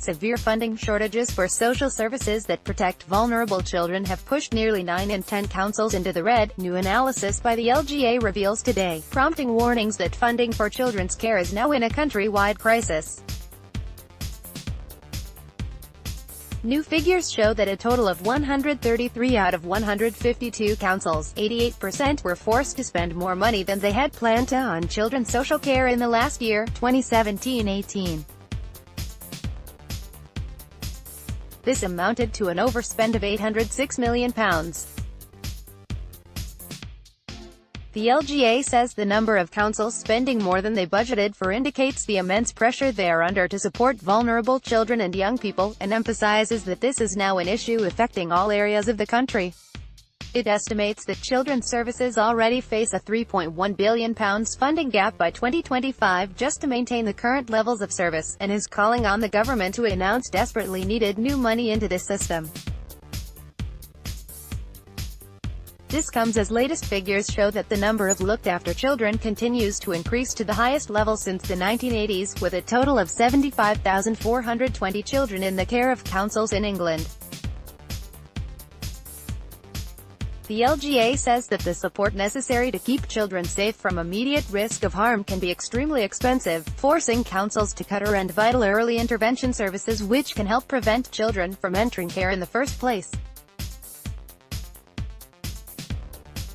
Severe funding shortages for social services that protect vulnerable children have pushed nearly 9 in 10 councils into the red, new analysis by the LGA reveals today, prompting warnings that funding for children's care is now in a countrywide crisis. New figures show that a total of 133 out of 152 councils, 88%, were forced to spend more money than they had planned on children's social care in the last year, 2017-18. This amounted to an overspend of £806 million. The LGA says the number of councils spending more than they budgeted for indicates the immense pressure they are under to support vulnerable children and young people, and emphasizes that this is now an issue affecting all areas of the country. It estimates that children's services already face a £3.1 billion funding gap by 2025 just to maintain the current levels of service, and is calling on the government to announce desperately needed new money into this system. This comes as latest figures show that the number of looked-after children continues to increase to the highest level since the 1980s, with a total of 75,420 children in the care of councils in England. The LGA says that the support necessary to keep children safe from immediate risk of harm can be extremely expensive, forcing councils to cut or end vital early intervention services which can help prevent children from entering care in the first place.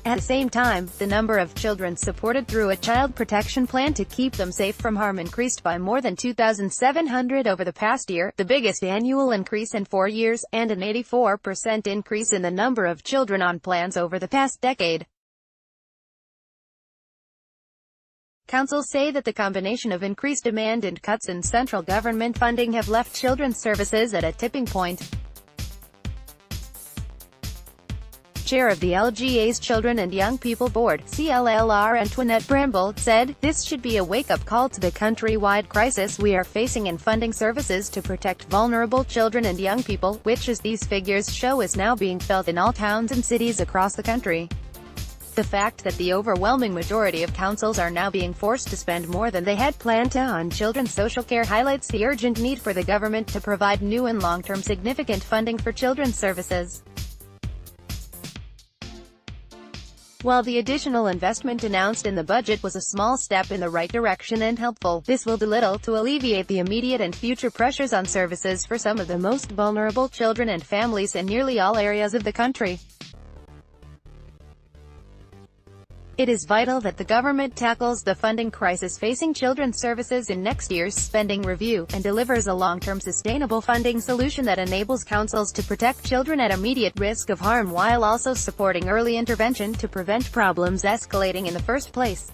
At the same time, the number of children supported through a child protection plan to keep them safe from harm increased by more than 2,700 over the past year, the biggest annual increase in 4 years, and an 84% increase in the number of children on plans over the past decade. Councils say that the combination of increased demand and cuts in central government funding have left children's services at a tipping point. Chair of the LGA's Children and Young People Board, CLLR Antoinette Bramble, said, "This should be a wake-up call to the countrywide crisis we are facing in funding services to protect vulnerable children and young people, which, as these figures show, is now being felt in all towns and cities across the country." The fact that the overwhelming majority of councils are now being forced to spend more than they had planned on children's social care highlights the urgent need for the government to provide new and long-term significant funding for children's services. While the additional investment announced in the budget was a small step in the right direction and helpful, this will do little to alleviate the immediate and future pressures on services for some of the most vulnerable children and families in nearly all areas of the country. It is vital that the government tackles the funding crisis facing children's services in next year's spending review, and delivers a long-term sustainable funding solution that enables councils to protect children at immediate risk of harm while also supporting early intervention to prevent problems escalating in the first place.